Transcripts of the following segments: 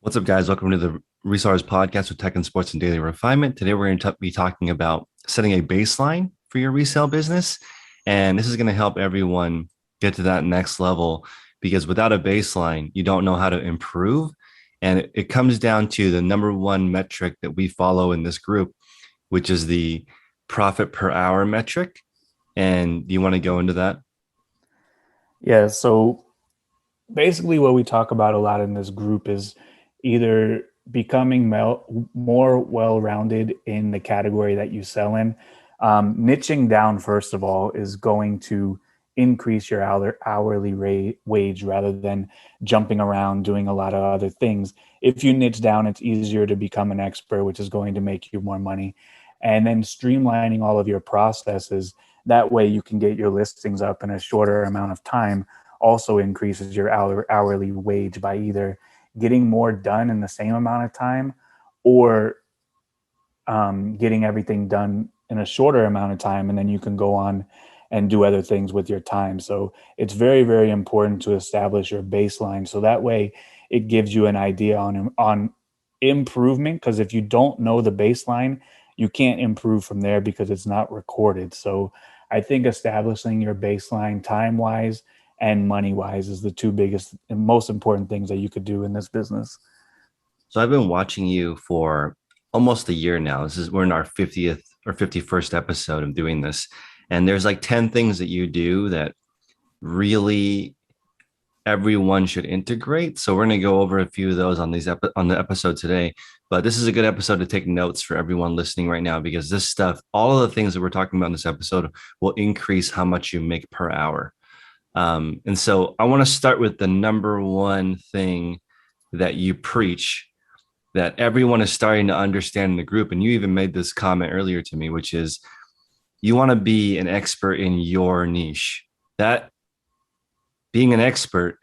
What's up, guys? Welcome to the Resellers Podcast with Tech and Sports and Daily Refinement. Today, we're going to be talking about setting a baseline for your resale business. And this is going to help everyone get to that next level because without a baseline, you don't know how to improve. And it comes down to the number one metric that we follow in this group, which is the profit per hour metric. And do you want to go into that? Yeah, so basically, what we talk about a lot in this group is either becoming more well rounded in the category that you sell in. Niching down, first of all, is going to increase your hourly rate wage rather than jumping around doing a lot of other things. If you niche down, it's easier to become an expert, which is going to make you more money. And then streamlining all of your processes. That way, you can get your listings up in a shorter amount of time also increases your hourly wage by either getting more done in the same amount of time or getting everything done in a shorter amount of time. And then you can go on and do other things with your time. So it's very, very important to establish your baseline. So that way it gives you an idea on improvement. Because if you don't know the baseline, you can't improve from there because it's not recorded. So I think establishing your baseline time wise and money wise is the two biggest and most important things that you could do in this business. So I've been watching you for almost a year now. We're in our 50th or 51st episode of doing this. And there's like 10 things that you do that really everyone should integrate. So we're going to go over a few of those on on the episode today. But this is a good episode to take notes for everyone listening right now because this stuff, all of the things that we're talking about in this episode will increase how much you make per hour. And so I want to start with the number one thing that you preach that everyone is starting to understand in the group. And you even made this comment earlier to me, which is you want to be an expert in your niche. That being an expert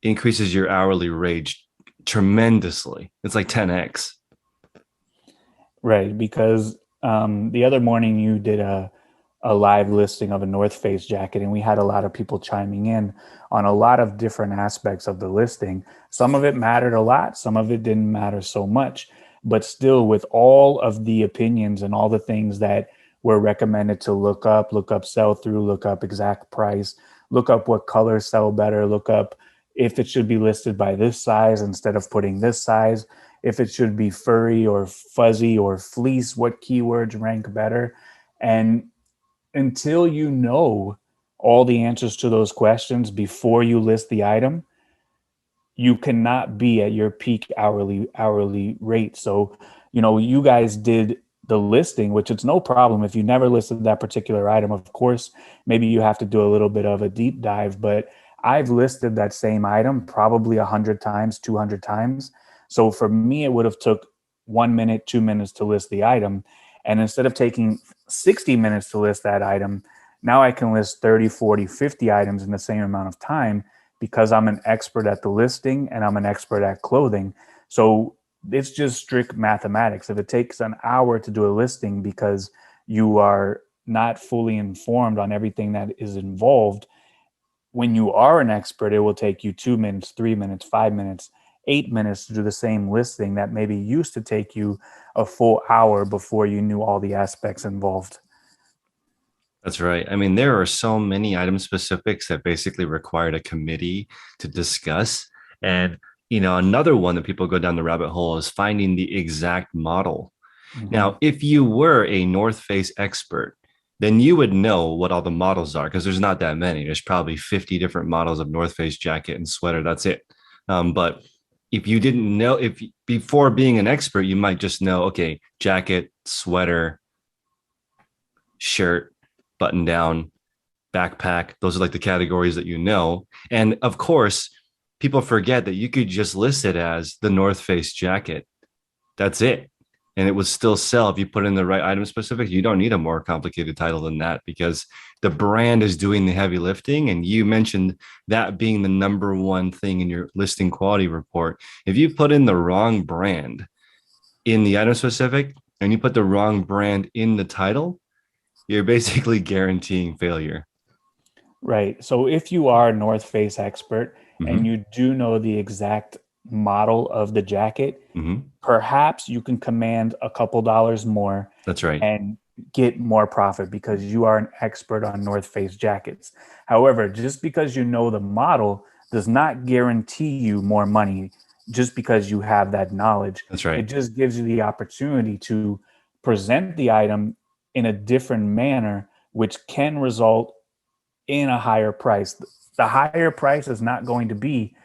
increases your hourly wage tremendously. It's like 10x. Right. Because the other morning you did a live listing of a North Face jacket, and we had a lot of people chiming in on a lot of different aspects of the listing. Some of it mattered a lot, some of it didn't matter so much. But still, with all of the opinions and all the things that were recommended to look up sell through, look up exact price, look up what colors sell better, look up if it should be listed by this size instead of putting this size, if it should be furry or fuzzy or fleece, what keywords rank better. And until you know all the answers to those questions before you list the item, you cannot be at your peak hourly rate. So, you guys did the listing, which it's no problem if you never listed that particular item. Of course, maybe you have to do a little bit of a deep dive, but I've listed that same item probably 100 times, 200 times. So for me, it would have took 1 minute, 2 minutes to list the item. And instead of taking 60 minutes to list that item, now I can list 30, 40, 50 items in the same amount of time because I'm an expert at the listing and I'm an expert at clothing. So it's just strict mathematics. If it takes an hour to do a listing because you are not fully informed on everything that is involved, when you are an expert, it will take you 2 minutes, 3 minutes, 5 minutes, 8 minutes to do the same listing that maybe used to take you a full hour before you knew all the aspects involved. That's right. I mean, there are so many item specifics that basically required a committee to discuss. And, another one that people go down the rabbit hole is finding the exact model. Mm-hmm. Now, if you were a North Face expert, then you would know what all the models are because there's not that many. There's probably 50 different models of North Face jacket and sweater. That's it. But if you didn't know, if before being an expert, you might just know, okay, jacket, sweater, shirt, button down, backpack. Those are like the categories that you know. And of course, people forget that you could just list it as the North Face jacket. That's it. And it would still sell if you put in the right item specific. You don't need a more complicated title than that because the brand is doing the heavy lifting. And you mentioned that being the number one thing in your listing quality report. If you put in the wrong brand in the item specific and you put the wrong brand in the title, you're basically guaranteeing failure. Right. So if you are a North Face expert and Mm-hmm. you do know the exact model of the jacket, Hmm. perhaps you can command a couple dollars more That's right. and get more profit because you are an expert on North Face jackets. However, just because you know the model does not guarantee you more money just because you have that knowledge. That's It right. just gives you the opportunity to present the item in a different manner, which can result in a higher price. The higher price is not going to be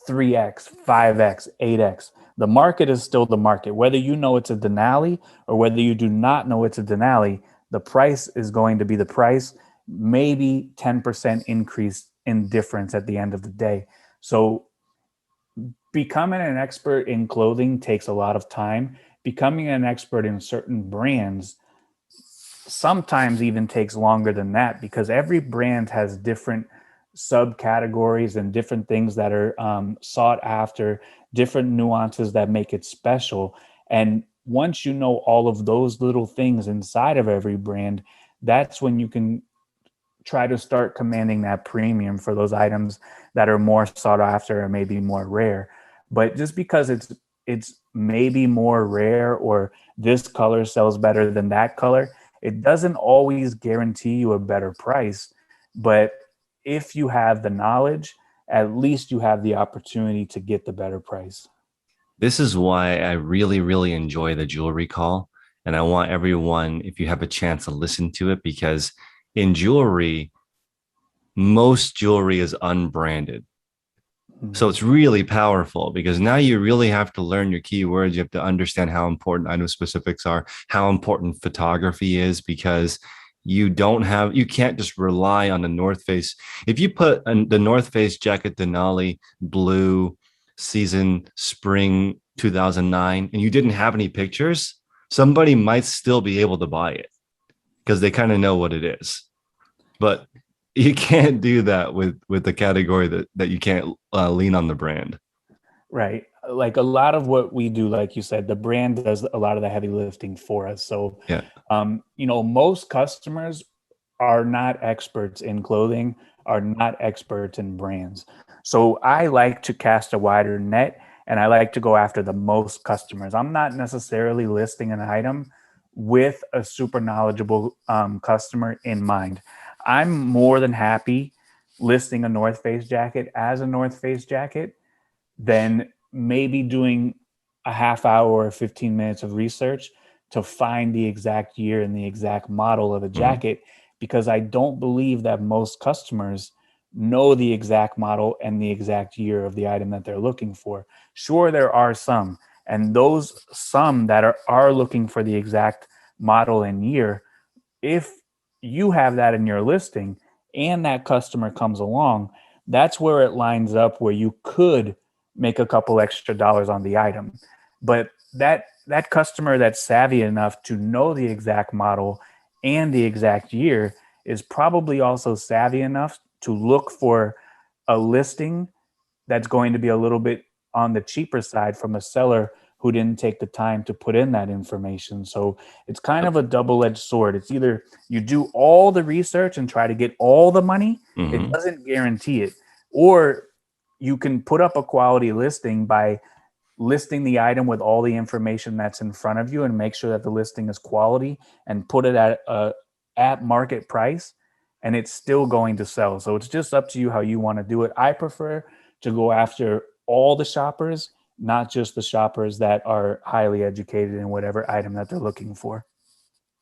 3x, 5x, 8x. The market is still the market. Whether you know it's a Denali or whether you do not know it's a Denali, the price is going to be the price, maybe 10% increase in difference at the end of the day. So becoming an expert in clothing takes a lot of time. Becoming an expert in certain brands sometimes even takes longer than that because every brand has different subcategories and different things that are sought after, different nuances that make it special. And once you know all of those little things inside of every brand, that's when you can try to start commanding that premium for those items that are more sought after or maybe more rare. But just because it's maybe more rare or this color sells better than that color, it doesn't always guarantee you a better price. But if you have the knowledge, at least you have the opportunity to get the better price. This is why I really, really enjoy the jewelry call. And I want everyone, if you have a chance, to listen to it because in jewelry, most jewelry is unbranded. So Mhm. it's really powerful because now you really have to learn your keywords. You have to understand how important item specifics are, how important photography is, because you can't just rely on the North Face. If you put the North Face jacket Denali blue season spring 2009 and you didn't have any pictures, somebody might still be able to buy it because they kind of know what it is. But you can't do that with the category that you can't lean on the brand. Right. Like a lot of what we do, like you said, the brand does a lot of the heavy lifting for us. So, Yeah. most customers are not experts in clothing, are not experts in brands. So I like to cast a wider net and I like to go after the most customers. I'm not necessarily listing an item with a super knowledgeable customer in mind. I'm more than happy listing a North Face jacket as a North Face jacket than maybe doing a half hour or 15 minutes of research to find the exact year and the exact model of a Mhm. jacket because I don't believe that most customers know the exact model and the exact year of the item that they're looking for. Sure, there are some, and those some that are looking for the exact model and year, if you have that in your listing and that customer comes along, that's where it lines up where you could make a couple extra dollars on the item. But that customer that's savvy enough to know the exact model and the exact year is probably also savvy enough to look for a listing that's going to be a little bit on the cheaper side from a seller who didn't take the time to put in that information. So it's kind of a double edged sword. It's either you do all the research and try to get all the money, it Mhm. doesn't guarantee it. Or you can put up a quality listing by listing the item with all the information that's in front of you and make sure that the listing is quality and put it at market price and it's still going to sell. So it's just up to you how you want to do it. I prefer to go after all the shoppers, not just the shoppers that are highly educated in whatever item that they're looking for.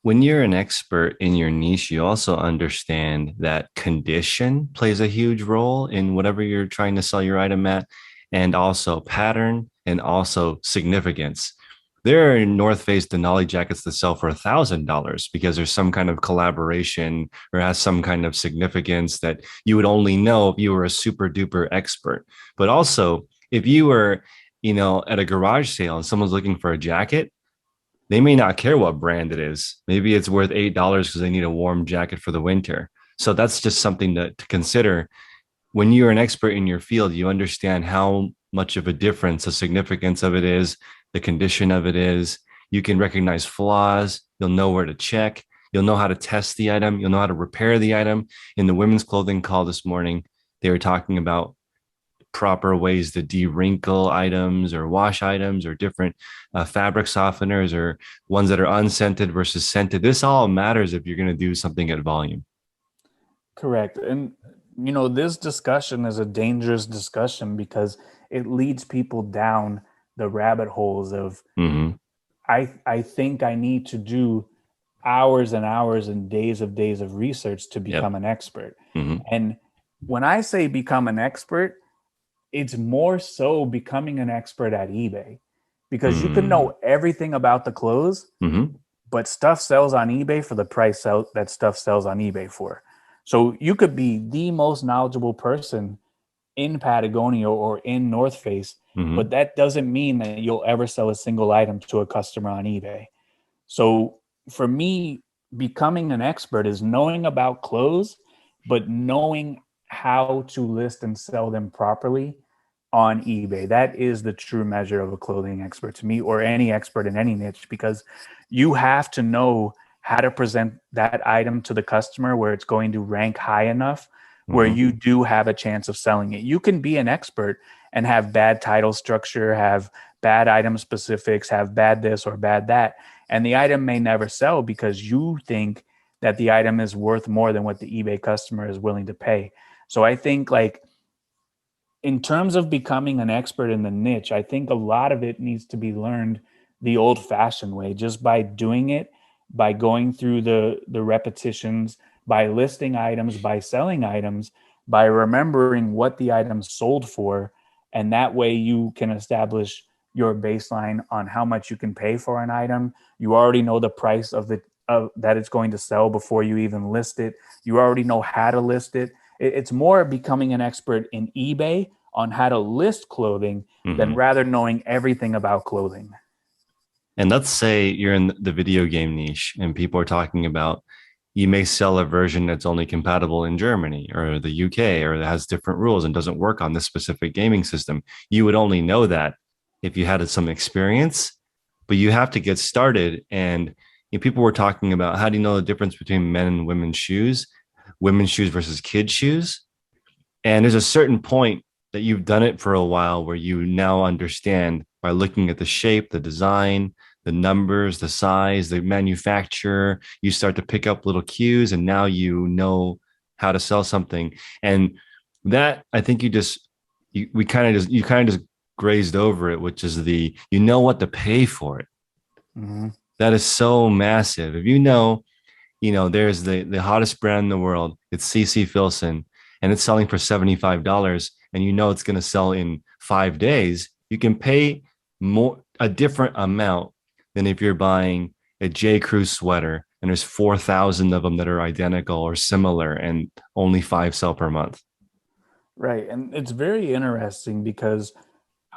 When you're an expert in your niche, you also understand that condition plays a huge role in whatever you're trying to sell your item at, and also pattern and also significance. There are North Face Denali jackets that sell for $1,000 because there's some kind of collaboration or has some kind of significance that you would only know if you were a super duper expert. But also, if you were, at a garage sale and someone's looking for a jacket, they may not care what brand it is. Maybe it's worth $8 because they need a warm jacket for the winter. So that's just something to consider. When you're an expert in your field, you understand how much of a difference the significance of it is, the condition of it is. You can recognize flaws. You'll know where to check. You'll know how to test the item. You'll know how to repair the item. In the women's clothing call this morning, they were talking about proper ways to de-wrinkle items or wash items or different fabric softeners or ones that are unscented versus scented. This all matters if you're going to do something at volume. Correct. And, this discussion is a dangerous discussion because it leads people down the rabbit holes of, Mm-hmm. I think I need to do hours and hours and days of research to Yep. become an expert. Mm-hmm. And when I say become an expert, it's more so becoming an expert at eBay because you can Mm-hmm. know everything about the clothes, Mm-hmm. but stuff sells on eBay for the price that stuff sells on eBay for. So you could be the most knowledgeable person in Patagonia or in North Face, Mm-hmm. but that doesn't mean that you'll ever sell a single item to a customer on eBay. So for me, becoming an expert is knowing about clothes, but knowing how to list and sell them properly on eBay. That is the true measure of a clothing expert to me, or any expert in any niche, because you have to know how to present that item to the customer where it's going to rank high enough where Mm-hmm. you do have a chance of selling it. You can be an expert and have bad title structure, have bad item specifics, have bad this or bad that, and the item may never sell because you think that the item is worth more than what the eBay customer is willing to pay. So I think, like, in terms of becoming an expert in the niche, I think a lot of it needs to be learned the old fashioned way, just by doing it, by going through the repetitions, by listing items, by selling items, by remembering what the item sold for. And that way you can establish your baseline on how much you can pay for an item. You already know the price of that it's going to sell before you even list it. You already know how to list it. It's more becoming an expert in eBay on how to list clothing than Mm-hmm. rather knowing everything about clothing. And let's say you're in the video game niche and people are talking about you may sell a version that's only compatible in Germany or the UK or that has different rules and doesn't work on this specific gaming system. You would only know that if you had some experience, but you have to get started. And people were talking about how do you know the difference between men and women's shoes versus kids' shoes? And there's a certain point that you've done it for a while where you now understand by looking at the shape, the design, the numbers, the size, the manufacturer, you start to pick up little cues and now you know how to sell something. And that I think we kind of just you kind of just grazed over it, which is you know what to pay for it. Mm-hmm. That is so massive. If there's the hottest brand in the world. It's CC Filson, and it's selling for $75, and it's going to sell in 5 days. You can pay a different amount than if you're buying a J. Crew sweater, and there's 4,000 of them that are identical or similar, and only five sell per month. Right. And it's very interesting because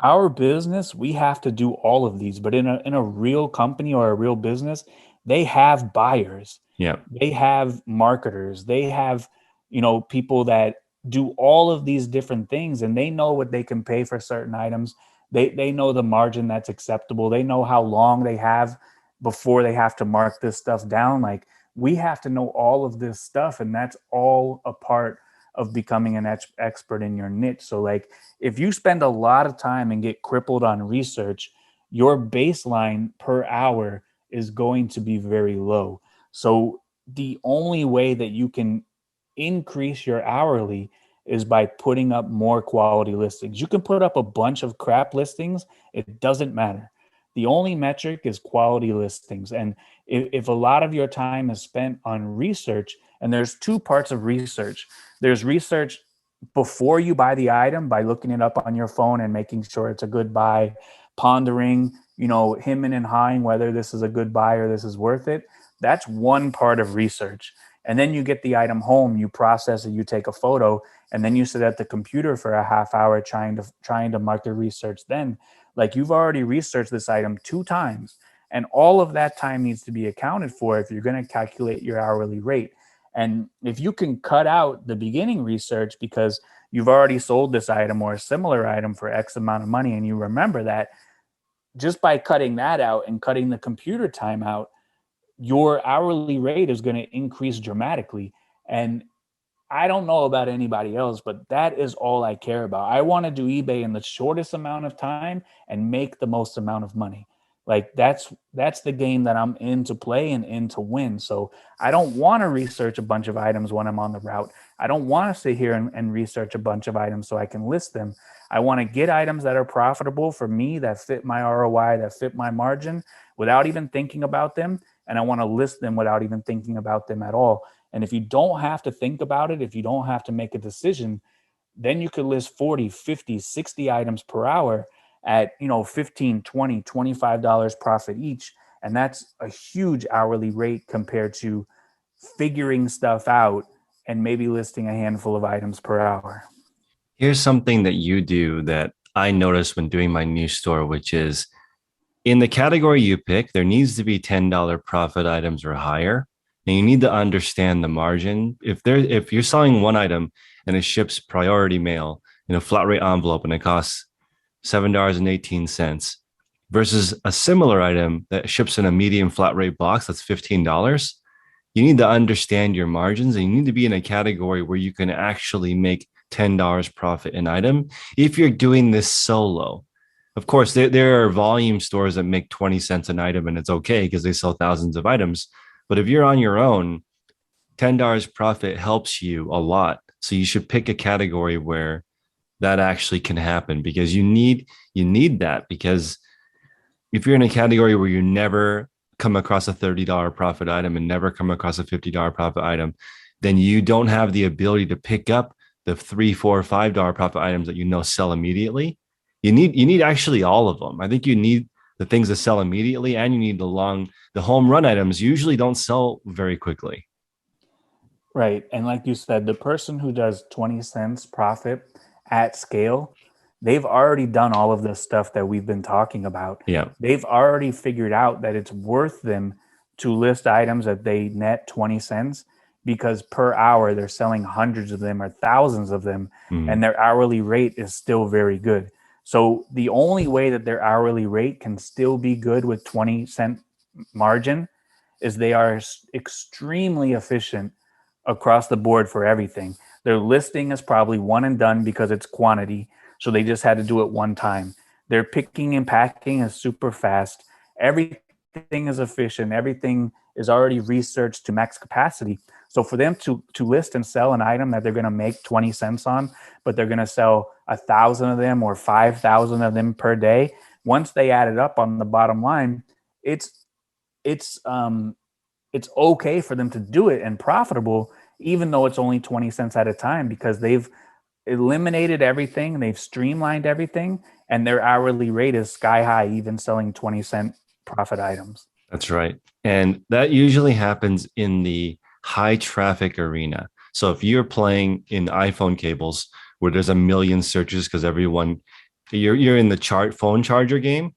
our business, we have to do all of these, but in a real company or a real business, they have buyers, Yeah. they have marketers, they have, people that do all of these different things, and they know what they can pay for certain items. They know the margin that's acceptable. They know how long they have before they have to mark this stuff down. Like, we have to know all of this stuff, and that's all a part of becoming an expert in your niche. So, like, if you spend a lot of time and get crippled on research, your baseline per hour is going to be very low. So the only way that you can increase your hourly is by putting up more quality listings. You can put up a bunch of crap listings, it doesn't matter. The only metric is quality listings. And if a lot of your time is spent on research, and there's two parts of research, there's research before you buy the item by looking it up on your phone and making sure it's a good buy, pondering, hemming and hawing whether this is a good buy or this is worth it. That's one part of research. And then you get the item home, you process it, you take a photo, and then you sit at the computer for a half hour trying to market research. Then, like, you've already researched this item 2 times, and all of that time needs to be accounted for if you're going to calculate your hourly rate. And if you can cut out the beginning research because you've already sold this item or a similar item for X amount of money, and you remember that, just by cutting that out and cutting the computer time out, your hourly rate is going to increase dramatically. And I don't know about anybody else, but that is all I care about. I want to do eBay in the shortest amount of time and make the most amount of money. Like that's the game that I'm in to play and in to win. So I don't want to research a bunch of items when I'm on the route. I don't want to sit here and research a bunch of items so I can list them. I want to get items that are profitable for me, that fit my ROI, that fit my margin without even thinking about them. And I want to list them without even thinking about them at all. And if you don't have to think about it, if you don't have to make a decision, then you could list 40, 50, 60 items per hour at, 15, 20, $25 profit each. And that's a huge hourly rate compared to figuring stuff out and maybe listing a handful of items per hour. Here's something that you do that I noticed when doing my new store, which is in the category you pick, there needs to be $10 profit items or higher. And you need to understand the margin. If you're selling one item and it ships priority mail in a flat rate envelope and it costs $7.18 versus a similar item that ships in a medium flat rate box that's $15, you need to understand your margins and you need to be in a category where you can actually make $10 profit an item if you're doing this solo. Of course, there are volume stores that make 20 cents an item and it's okay because they sell thousands of items. But if you're on your own, $10 profit helps you a lot. So you should pick a category where that actually can happen because you need that because if you're in a category where you never come across a $30 profit item and never come across a $50 profit item, then you don't have the ability to pick up the $3, $4, $5 profit items that sell immediately. You need actually all of them. I think you need the things that sell immediately, and you need the home run items usually don't sell very quickly. Right. And like you said, the person who does 20 cents profit at scale, they've already done all of the stuff that we've been talking about. Yeah. They've already figured out that it's worth them to list items that they net 20 cents because per hour they're selling hundreds of them or thousands of them, Mm. and their hourly rate is still very good. So the only way that their hourly rate can still be good with 20-cent margin is they are extremely efficient across the board for everything. Their listing is probably one and done because it's quantity. So they just had to do it one time. Their picking and packing is super fast. Everything is efficient. Everything is already researched to max capacity. So for them to list and sell an item that they're going to make 20 cents on, but they're going to sell 1,000 of them or 5,000 of them per day, once they add it up on the bottom line, it's it's um it's okay for them to do it and profitable, even though it's only 20 cents at a time, because they've eliminated everything, they've streamlined everything, and their hourly rate is sky high, even selling 20-cent profit items. That's right. And that usually happens in the high traffic arena. So if you're playing in iPhone cables where there's a million searches because you're in the phone charger game,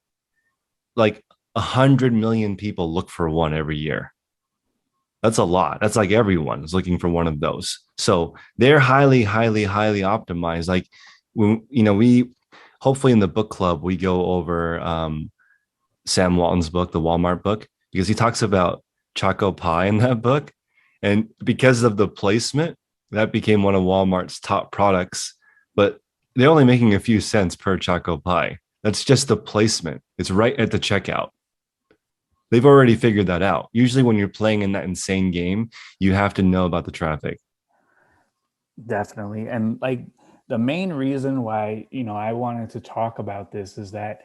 like 100 million people look for one every year. That's a lot. That's like everyone is looking for one of those. So they're highly, highly, highly optimized. Like we hopefully in the book club we go over Sam Walton's book, the Walmart book, because he talks about Choco Pie in that book. And because of the placement, that became one of Walmart's top products. But they're only making a few cents per Choco Pie. That's just the placement. It's right at the checkout. They've already figured that out. Usually, when you're playing in that insane game, you have to know about the traffic. Definitely. And like the main reason why, I wanted to talk about this is that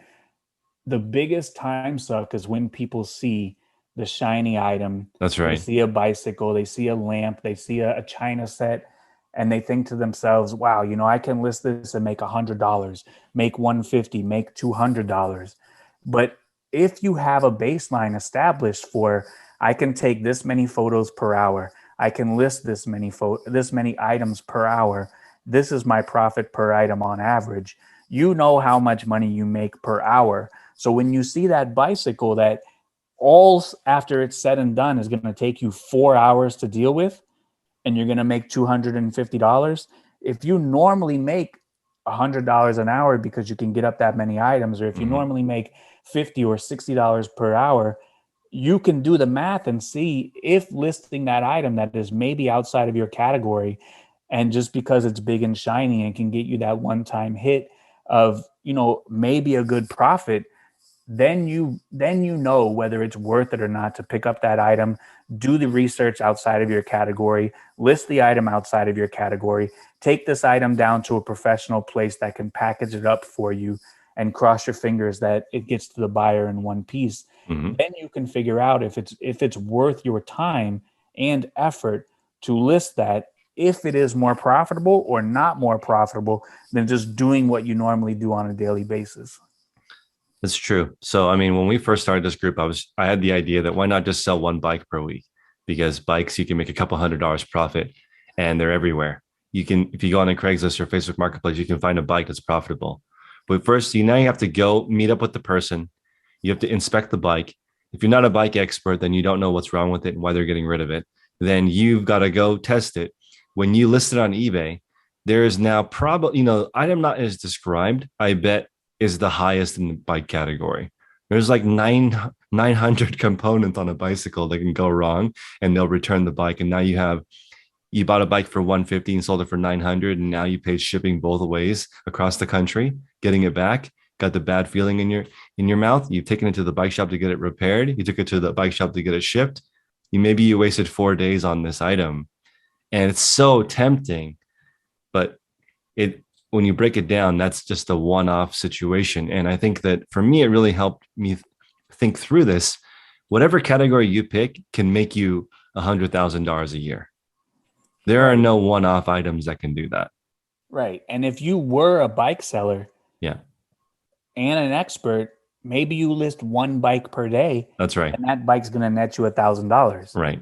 the biggest time suck is when people see the shiny item. That's They right. see a bicycle, they see a lamp, they see a china set, and they think to themselves, wow, I can list this and make $100, make 150, make $200. But if you have a baseline established for, I can take this many photos per hour, I can list this many items per hour, this is my profit per item on average, you know how much money you make per hour. So when you see that bicycle that all after it's said and done is going to take you 4 hours to deal with, and you're going to make $250, if you normally make $100 an hour because you can get up that many items, or if you Mhm. normally make $50 or $60 per hour, you can do the math and see if listing that item that is maybe outside of your category And just because it's big and shiny and can get you that one-time hit of, maybe a good profit, then you know whether it's worth it or not to pick up that item, do the research outside of your category, list the item outside of your category, take this item down to a professional place that can package it up for you, and cross your fingers that it gets to the buyer in one piece. Hmm. Then you can figure out if it's worth your time and effort to list that, if it is more profitable or not more profitable than just doing what you normally do on a daily basis. That's true. So, I mean, when we first started this group, I had the idea that why not just sell one bike per week? Because bikes, you can make a couple $100 profit and they're everywhere. You can, if you go on a Craigslist or Facebook Marketplace, you can find a bike that's profitable. But first, now you have to go meet up with the person. You have to inspect the bike. If you're not a bike expert, then you don't know what's wrong with it and why they're getting rid of it. Then you've got to go test it. When you list it on eBay, there is now probably, item not as described, I bet is the highest in the bike category. There's like 900 components on a bicycle that can go wrong, and they'll return the bike. And now you bought a bike for 150 and sold it for 900, and now you paid shipping both ways across the country, getting it back. Got the bad feeling in your mouth. You've taken it to the bike shop to get it repaired. You took it to the bike shop to get it shipped. You wasted 4 days on this item, and it's so tempting, but it when you break it down, that's just a one-off situation. And I think that for me, it really helped me think through this. Whatever category you pick can make you $100,000 a year. There are Right. no one-off items that can do that. Right. And if you were a bike seller Yeah, and an expert, maybe you list one bike per day, that's right. and that bike's going to net you $1,000. Right.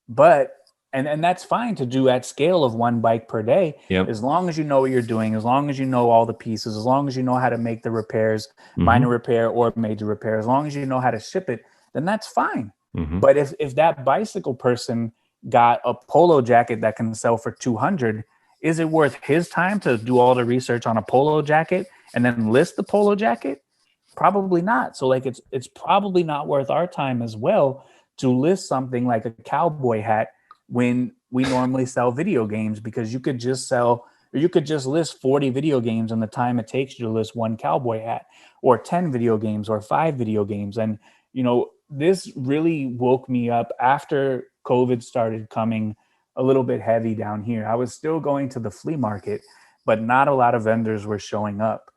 But and that's fine to do at scale of one bike per day, Yep. as long as you know what you're doing, as long as you know all the pieces, as long as you know how to make the repairs, minor Mm-hmm. repair or major repair, as long as you know how to ship it, then that's fine. Mm-hmm. But if that bicycle person got a polo jacket that can sell for 200, is it worth his time to do all the research on a polo jacket and then list the polo jacket? Probably not. So like it's probably not worth our time as well to list something like a cowboy hat when we normally sell video games, because you could just list 40 video games in the time it takes you to list one cowboy hat, or 10 video games, or 5 video games. And this really woke me up after COVID started coming a little bit heavy down here. I was still going to the flea market, but not a lot of vendors were showing up.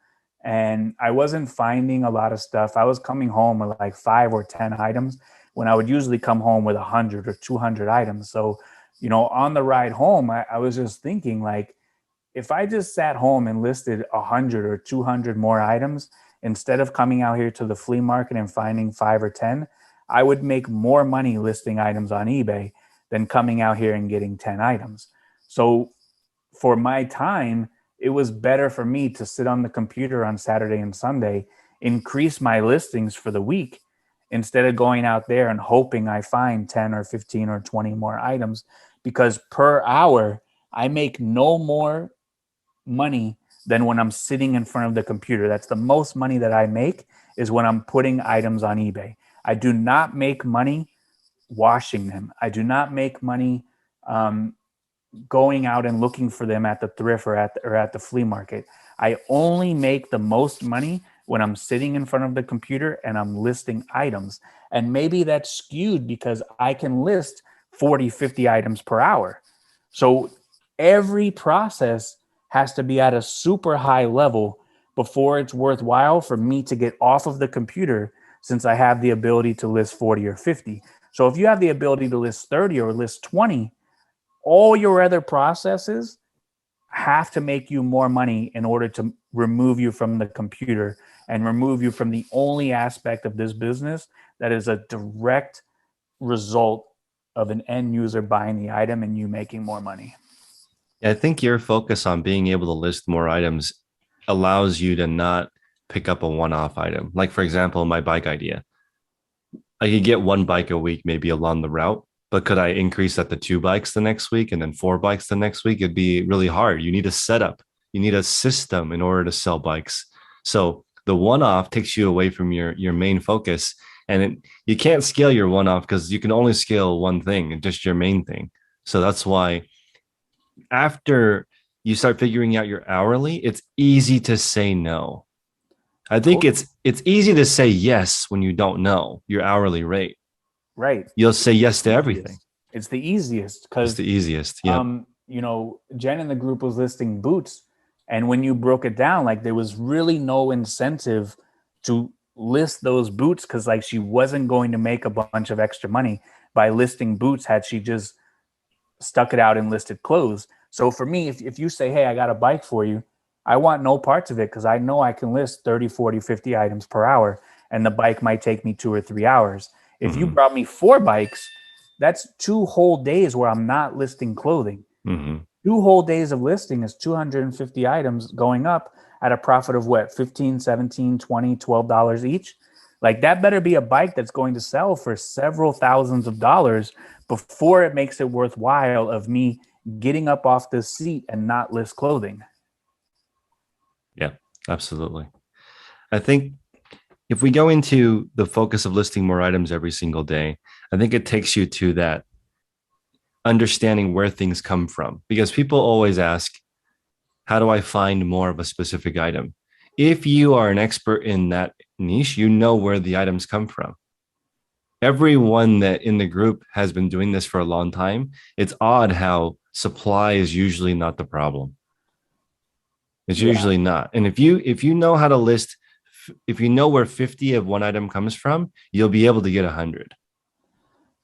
And I wasn't finding a lot of stuff. I was coming home with like 5 or 10 items when I would usually come home with 100 or 200 items. So, on the ride home, I was just thinking, like, if I just sat home and listed 100 or 200 more items instead of coming out here to the flea market and finding 5 or 10, I would make more money listing items on eBay than coming out here and getting 10 items. So for my time, it was better for me to sit on the computer on Saturday and Sunday, increase my listings for the week, instead of going out there and hoping I find 10 or 15 or 20 more items. Because per hour, I make no more money than when I'm sitting in front of the computer. That's the most money that I make, is when I'm putting items on eBay. I do not make money washing them. I do not make money going out and looking for them at the thrift or at the flea market. I only make the most money when I'm sitting in front of the computer and I'm listing items. And maybe that's skewed because I can list 40, 50 items per hour. So every process has to be at a super high level before it's worthwhile for me to get off of the computer, since I have the ability to list 40 or 50. So if you have the ability to list 30 or list 20, all your other processes have to make you more money in order to remove you from the computer and remove you from the only aspect of this business that is a direct result of an end user buying the item and you making more money. I think your focus on being able to list more items allows you to not pick up a one-off item. Like, for example, my bike idea. I could get one bike a week, maybe along the route, but could I increase that to 2 bikes the next week and then 4 bikes the next week? It'd be really hard. You need a setup, you need a system in order to sell bikes. So the one-off takes you away from your main focus, and you can't scale your one-off because you can only scale one thing and just your main thing. So that's why after you start figuring out your hourly, it's easy to say no. I think Totally. it's easy to say yes when you don't know your hourly rate. Right. You'll say yes to everything. Easiest. It's the easiest It's because the easiest. Yep. Jen in the group was listing boots, and when you broke it down, like there was really no incentive to list those boots because like she wasn't going to make a bunch of extra money by listing boots had she just stuck it out and listed clothes. So for me, if you say, hey, I got a bike for you, I want no parts of it because I know I can list 30, 40, 50 items per hour, and the bike might take me 2 or 3 hours. If you Mm-hmm. brought me 4 bikes, that's 2 whole days where I'm not listing clothing. Mm-hmm. 2 whole days of listing is 250 items going up at a profit of what, 15, 17, 20, $12 each. Like that better be a bike that's going to sell for several thousands of dollars before it makes it worthwhile of me getting up off this seat and not list clothing. Yeah, absolutely. I think if we go into the focus of listing more items every single day, I think it takes you to that understanding where things come from because people always ask, how do I find more of a specific item? If you are an expert in that niche, you know where the items come from. Everyone that in the group has been doing this for a long time. It's odd how supply is usually not the problem. It's Yeah, usually not. And if you know how to list, if you know where 50 of one item comes from, you'll be able to get 100.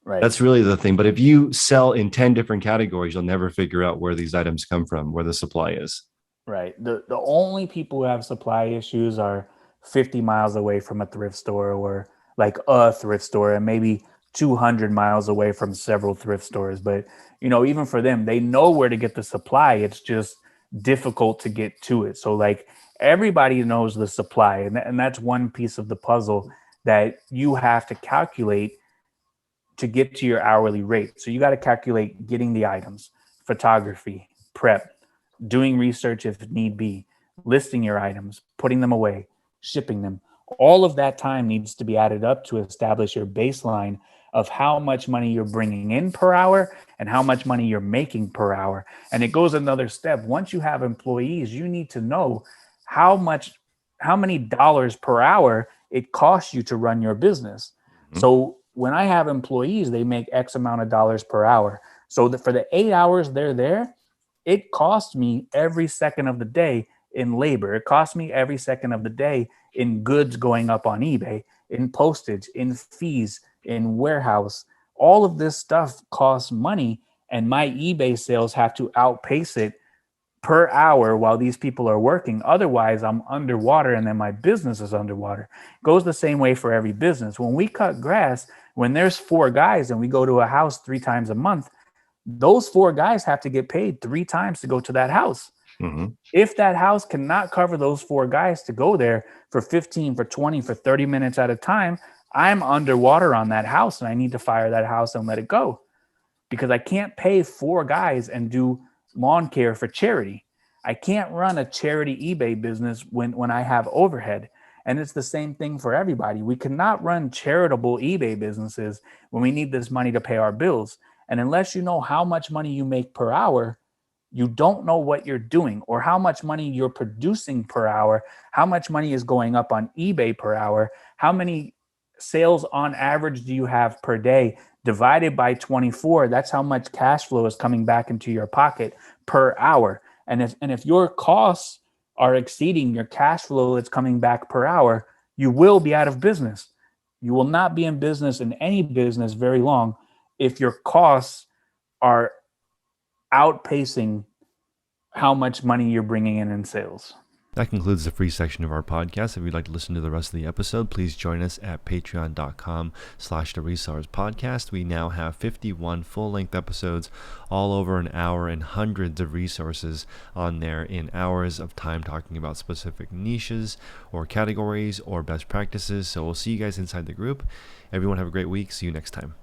right. That's really the thing. But if you sell in 10 different categories, you'll never figure out where these items come from, where the supply is. Right. The only people who have supply issues are 50 miles away from a thrift store or like a thrift store and maybe 200 miles away from several thrift stores. But, even for them, they know where to get the supply. It's just difficult to get to it. So, like, everybody knows the supply. And that's one piece of the puzzle that you have to calculate to get to your hourly rate. So, you got to calculate getting the items, photography, prep, doing research if need be, listing your items, putting them away, shipping them. All of that time needs to be added up to establish your baseline of how much money you're bringing in per hour and how much money you're making per hour. And it goes another step. Once you have employees, you need to know how much, how many dollars per hour it costs you to run your business. Mhm. So when I have employees, they make X amount of dollars per hour. So that for the 8 hours they're there, it costs me every second of the day in labor. It costs me every second of the day in goods going up on eBay, in postage, in fees, in warehouse. All of this stuff costs money, and my eBay sales have to outpace it per hour while these people are working. Otherwise, I'm underwater and then my business is underwater. It goes the same way for every business. When we cut grass, when there's 4 guys and we go to a house 3 times a month, those 4 guys have to get paid 3 times to go to that house. Mhm. If that house cannot cover those 4 guys to go there for 15, for 20, for 30 minutes at a time, I'm underwater on that house and I need to fire that house and let it go because I can't pay 4 guys and do lawn care for charity. I can't run a charity eBay business when I have overhead. And it's the same thing for everybody. We cannot run charitable eBay businesses when we need this money to pay our bills. And unless you know how much money you make per hour, you don't know what you're doing or how much money you're producing per hour, how much money is going up on eBay per hour, how many sales on average do you have per day divided by 24. That's how much cash flow is coming back into your pocket per hour. And if your costs are exceeding your cash flow that's coming back per hour, you will be out of business. You will not be in business in any business very long if your costs are outpacing how much money you're bringing in sales. That concludes the free section of our podcast. If you'd like to listen to the rest of the episode, please join us at patreon.com/the resellers podcast. We now have 51 full-length episodes, all over an hour, and hundreds of resources on there in hours of time talking about specific niches or categories or best practices. So we'll see you guys inside the group. Everyone have a great week. See you next time.